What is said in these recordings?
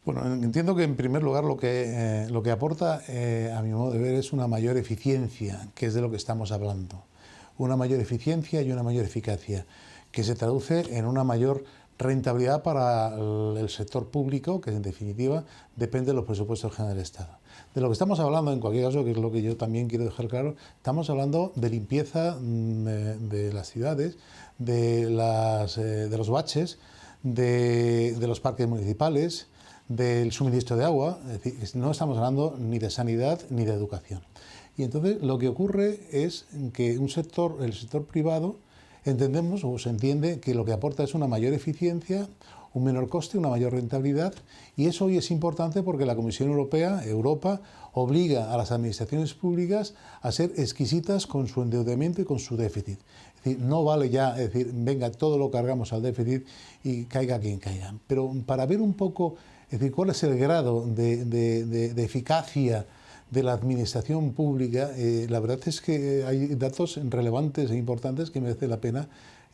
Bueno, entiendo que en primer lugar lo que aporta, a mi modo de ver, es una mayor eficiencia, que es de lo que estamos hablando. Una mayor eficiencia y una mayor eficacia, que se traduce en una mayor rentabilidad para el sector público, que en definitiva depende de los presupuestos generales del Estado. De lo que estamos hablando, en cualquier caso, que es lo que yo también quiero dejar claro, estamos hablando de limpieza de las ciudades, de los baches, de los parques municipales, del suministro de agua. Es decir, no estamos hablando ni de sanidad ni de educación. Y entonces lo que ocurre es que el sector privado, entendemos o se entiende que lo que aporta es una mayor eficiencia, un menor coste, una mayor rentabilidad, y eso hoy es importante porque la Comisión Europea, Europa, obliga a las administraciones públicas a ser exquisitas con su endeudamiento y con su déficit. Es decir, no vale ya, es decir, venga, todo lo cargamos al déficit y caiga quien caiga. Pero para ver un poco, es decir, cuál es el grado de eficacia de la administración pública, la verdad es que hay datos relevantes e importantes que merece la pena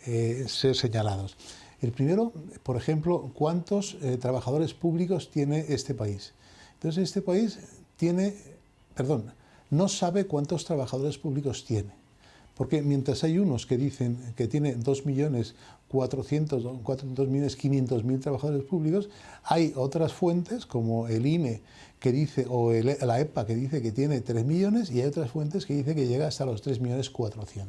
ser señalados. El primero, por ejemplo, ¿cuántos trabajadores públicos tiene este país? Entonces, este país no sabe cuántos trabajadores públicos tiene. Porque mientras hay unos que dicen que tiene 2.500.000 trabajadores públicos, hay otras fuentes como el INE que dice, o la EPA que dice que tiene 3 millones, y hay otras fuentes que dicen que llega hasta los 3.400.000.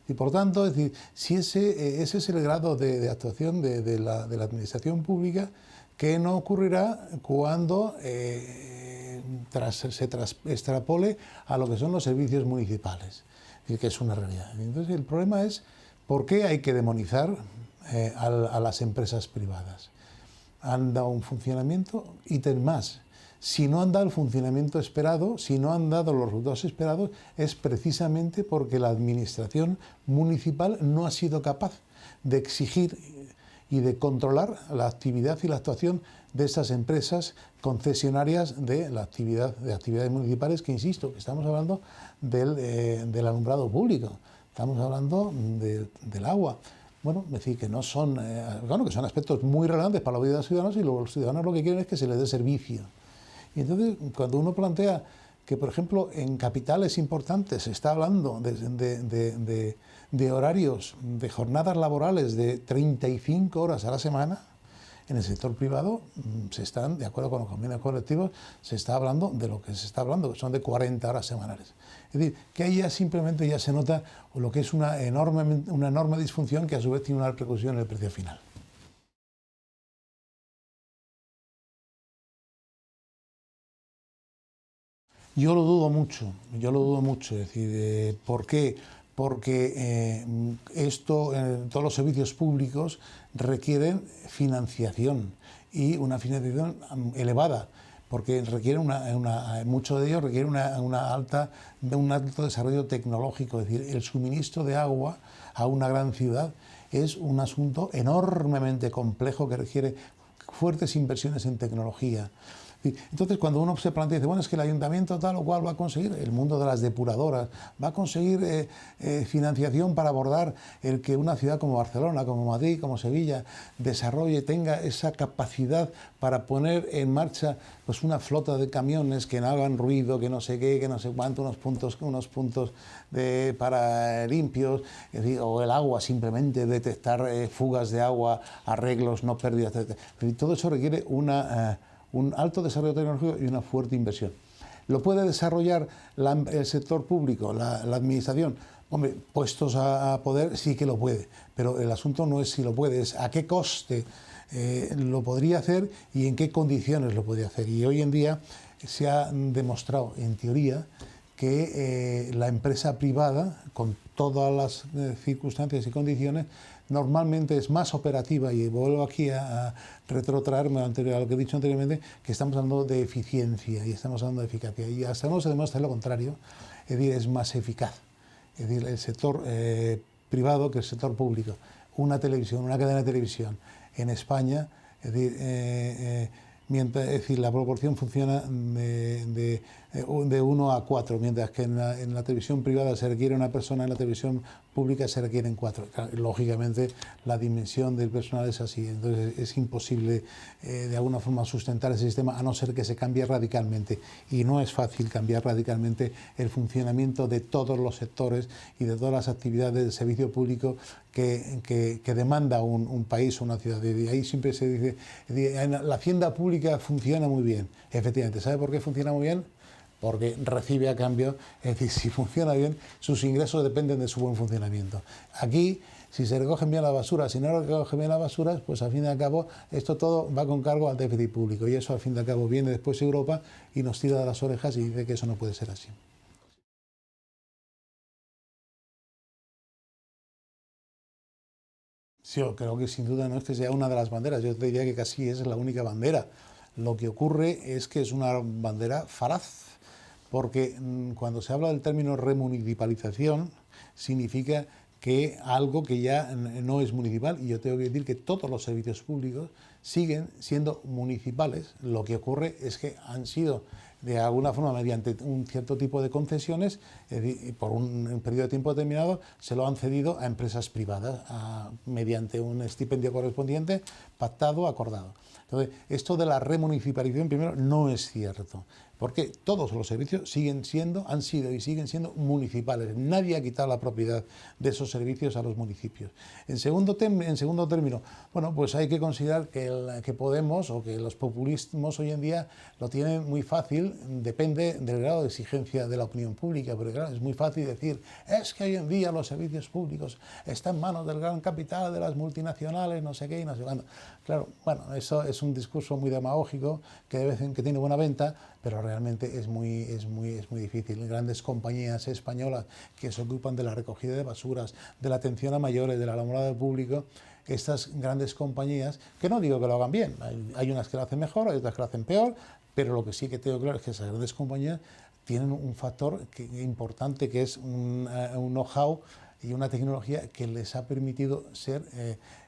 Y por tanto, es decir, si ese es el grado de actuación de la administración pública, ¿qué no ocurrirá cuando se extrapole a lo que son los servicios municipales? Que es una realidad. Entonces, el problema es por qué hay que demonizar a las empresas privadas. Han dado un funcionamiento, ítem más. Si no han dado el funcionamiento esperado, si no han dado los resultados esperados, es precisamente porque la administración municipal no ha sido capaz de exigir y de controlar la actividad y la actuación de estas empresas concesionarias de actividades municipales, que insisto, que estamos hablando del alumbrado público, estamos hablando del agua. Bueno, es decir, que no son, que son aspectos muy relevantes para la vida de los ciudadanos, y los ciudadanos lo que quieren es que se les dé servicio. Y entonces, cuando uno plantea que, por ejemplo, en capitales importantes se está hablando de horarios, de jornadas laborales de 35 horas a la semana, en el sector privado se están, de acuerdo con los convenios colectivos, se está hablando de lo que se está hablando, que son de 40 horas semanales. Es decir, que ahí ya simplemente ya se nota lo que es una enorme disfunción, que a su vez tiene una repercusión en el precio final. Yo lo dudo mucho, es decir, ¿por qué? Porque todos los servicios públicos requieren financiación, y una financiación elevada, porque mucho de ello requiere un alto desarrollo tecnológico. Es decir, el suministro de agua a una gran ciudad es un asunto enormemente complejo que requiere fuertes inversiones en tecnología. Entonces, cuando uno se plantea y dice, bueno, es que el ayuntamiento tal o cual va a conseguir, el mundo de las depuradoras, va a conseguir financiación para abordar el que una ciudad como Barcelona, como Madrid, como Sevilla, desarrolle, tenga esa capacidad para poner en marcha pues una flota de camiones que no hagan ruido, que no sé qué, que no sé cuánto, unos puntos para limpios, es decir, o el agua, simplemente detectar fugas de agua, arreglos, no pérdidas, etc. Todo eso requiere un alto desarrollo tecnológico y una fuerte inversión. ¿Lo puede desarrollar el sector público, la administración? Hombre, puestos a poder, sí que lo puede, pero el asunto no es si lo puede, es a qué coste lo podría hacer y en qué condiciones lo podría hacer. Y hoy en día se ha demostrado, en teoría, que la empresa privada, con todas las circunstancias y condiciones, normalmente es más operativa, y vuelvo aquí a retrotraerme a lo que he dicho anteriormente, que estamos hablando de eficiencia y estamos hablando de eficacia, y hasta no se demuestra lo contrario, es decir, es más eficaz. Es decir, el sector privado que el sector público. Una cadena de televisión en España, es decir, la proporción funciona de 1 a 4, mientras que en la televisión privada se requiere una persona en la televisión pública se requieren 4. Lógicamente, la dimensión del personal es así, entonces es imposible de alguna forma sustentar ese sistema a no ser que se cambie radicalmente. Y no es fácil cambiar radicalmente el funcionamiento de todos los sectores y de todas las actividades del servicio público que demanda un país o una ciudad. Y ahí siempre se dice, la hacienda pública funciona muy bien. Efectivamente, ¿sabe por qué funciona muy bien? Porque recibe a cambio, es decir, si funciona bien, sus ingresos dependen de su buen funcionamiento. Aquí, si se recogen bien las basuras, si no recogen bien las basuras, pues al fin y al cabo esto todo va con cargo al déficit público y eso al fin y al cabo viene después Europa y nos tira de las orejas y dice que eso no puede ser así. Sí, yo creo que sin duda no es que sea una de las banderas, yo te diría que casi es la única bandera. Lo que ocurre es que es una bandera falaz, porque cuando se habla del término remunicipalización, significa que algo que ya no es municipal, y yo tengo que decir que todos los servicios públicos siguen siendo municipales. Lo que ocurre es que han sido de alguna forma mediante un cierto tipo de concesiones, es decir, por un periodo de tiempo determinado, se lo han cedido a empresas privadas mediante un estipendio correspondiente pactado, acordado. Entonces, esto de la remunicipalización, primero, no es cierto, porque todos los servicios han sido y siguen siendo municipales. Nadie ha quitado la propiedad de esos servicios a los municipios. En segundo término, bueno, pues hay que considerar que Podemos o que los populismos hoy en día lo tienen muy fácil, depende del grado de exigencia de la opinión pública, pero claro, es muy fácil decir, es que hoy en día los servicios públicos están en manos del gran capital, de las multinacionales, no sé qué y no sé cuándo. Claro, bueno, eso es un discurso muy demagógico que tiene buena venta, pero realmente es muy difícil. Grandes compañías españolas que se ocupan de la recogida de basuras, de la atención a mayores, del alumbrado público, estas grandes compañías, que no digo que lo hagan bien, hay unas que lo hacen mejor, hay otras que lo hacen peor, pero lo que sí que tengo claro es que esas grandes compañías tienen un factor importante que es un know-how y una tecnología que les ha permitido ser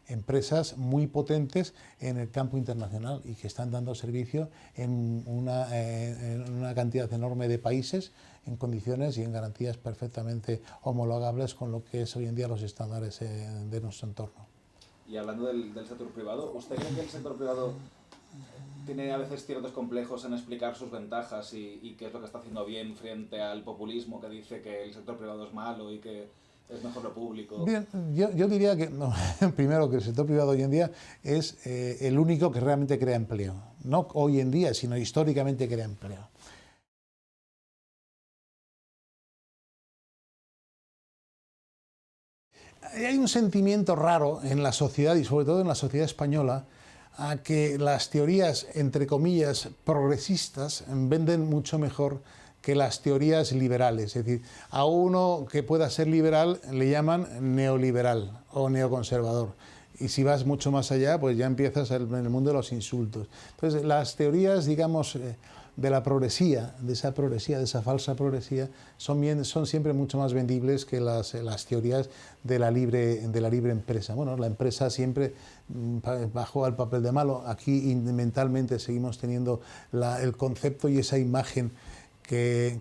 empresas muy potentes en el campo internacional y que están dando servicio en una cantidad enorme de países en condiciones y en garantías perfectamente homologables con lo que es hoy en día los estándares de nuestro entorno. Y hablando del sector privado, ¿usted cree que el sector privado tiene a veces ciertos complejos en explicar sus ventajas y qué es lo que está haciendo bien frente al populismo que dice que el sector privado es malo y que es mejor lo público? Bien, yo diría que, no, primero, que el sector privado hoy en día es el único que realmente crea empleo. No hoy en día, sino históricamente crea empleo. Hay un sentimiento raro en la sociedad y sobre todo en la sociedad española a que las teorías, entre comillas, progresistas venden mucho mejor que las teorías liberales. Es decir, a uno que pueda ser liberal le llaman neoliberal o neoconservador. Y si vas mucho más allá, pues ya empiezas en el mundo de los insultos. Entonces, las teorías, digamos, de la progresía, de esa falsa progresía, son siempre mucho más vendibles que las teorías de la libre empresa. Bueno, la empresa siempre bajó al papel de malo. Aquí mentalmente seguimos teniendo el concepto y esa imagen que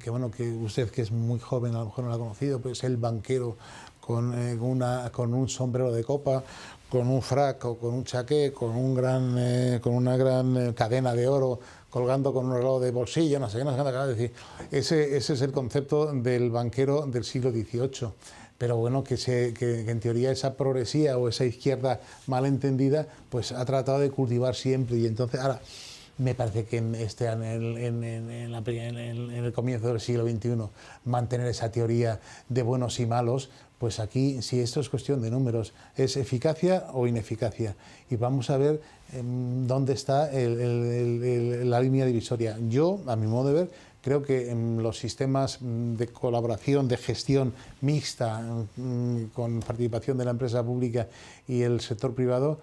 usted, que es muy joven, a lo mejor no la ha conocido, pues el banquero con un sombrero de copa, con un frac o con un chaqué, con una gran cadena de oro colgando con un reloj de bolsillo, no sé qué, es decir, ese es el concepto del banquero del siglo XVIII. Pero bueno, que en teoría esa progresía o esa izquierda malentendida, pues ha tratado de cultivar siempre. Y entonces, ahora, me parece que en el comienzo del siglo XXI, mantener esa teoría de buenos y malos, pues aquí, si esto es cuestión de números, es eficacia o ineficacia. Y vamos a ver dónde está la línea divisoria. Yo, a mi modo de ver, creo que en los sistemas de colaboración, de gestión mixta, con participación de la empresa pública y el sector privado,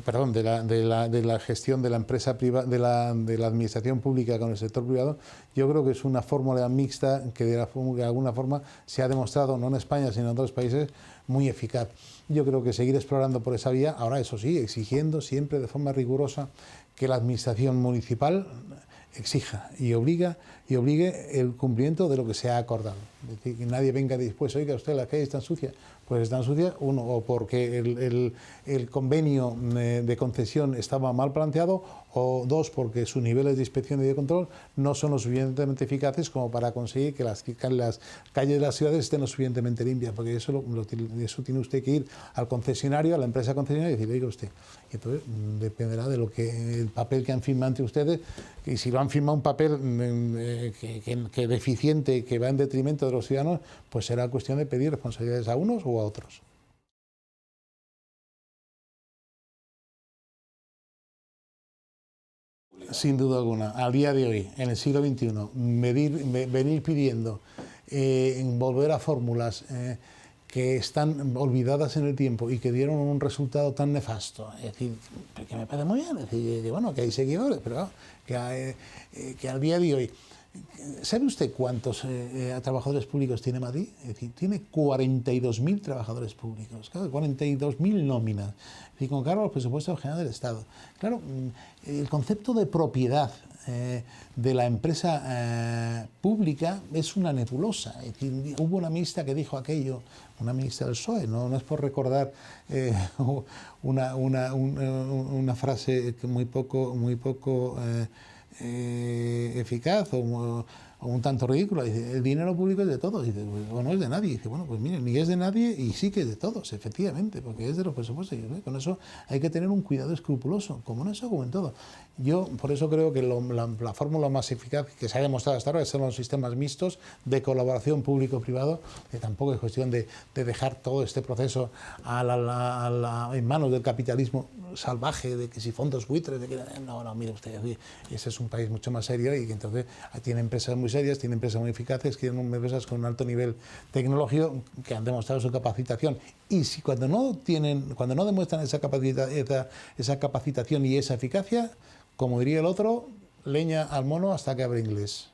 perdón, de la gestión de la empresa privada, de la administración pública con el sector privado, yo creo que es una fórmula mixta que de alguna forma se ha demostrado, no en España, sino en otros países, muy eficaz. Yo creo que seguir explorando por esa vía, ahora eso sí, exigiendo siempre de forma rigurosa que la administración municipal exija y obligue el cumplimiento de lo que se ha acordado. Es decir, que nadie venga después, oiga, usted la calle está sucia, pues están sucias, uno, o porque el convenio de concesión estaba mal planteado, o dos, porque sus niveles de inspección y de control no son lo suficientemente eficaces como para conseguir que las calles de las ciudades estén lo suficientemente limpias, porque eso tiene usted que ir al concesionario, a la empresa concesionaria y decirle, oiga usted, y entonces dependerá de el papel que han firmado entre ustedes, y si lo han firmado un papel que deficiente, que va en detrimento de los ciudadanos, pues será cuestión de pedir responsabilidades a unos o a otros. Sin duda alguna, al día de hoy, en el siglo XXI, venir pidiendo volver a fórmulas que están olvidadas en el tiempo y que dieron un resultado tan nefasto, es decir, que me parece muy bien, es decir, que, bueno, que hay seguidores, pero que al día de hoy, ¿sabe usted cuántos trabajadores públicos tiene Madrid? Es decir, tiene 42.000 trabajadores públicos, claro, 42.000 nóminas, y con cargo a los presupuestos generales del Estado. Claro, el concepto de propiedad de la empresa pública es una nebulosa. Es decir, hubo una ministra que dijo aquello, una ministra del PSOE, no es por recordar una frase que muy poco eficaz o un tanto ridícula. Dice, el dinero público es de todos. Dice, o no es de nadie. Dice, bueno, pues mire, ni es de nadie y sí que es de todos, efectivamente, porque es de los presupuestos. Y con eso hay que tener un cuidado escrupuloso, como en eso, como en todo. Yo, por eso creo que la fórmula más eficaz que se ha demostrado hasta ahora son los sistemas mixtos de colaboración público-privado, que tampoco es cuestión de dejar todo este proceso en manos del capitalismo salvaje, de que si fondos buitres, de que no, mire usted, ese es un país mucho más serio y que entonces tiene empresas muy serias, tiene empresas muy eficaces, tiene empresas con un alto nivel tecnológico que han demostrado su capacitación. Y si cuando no demuestran esa capacitación y esa eficacia, como diría el otro, leña al mono hasta que abre inglés.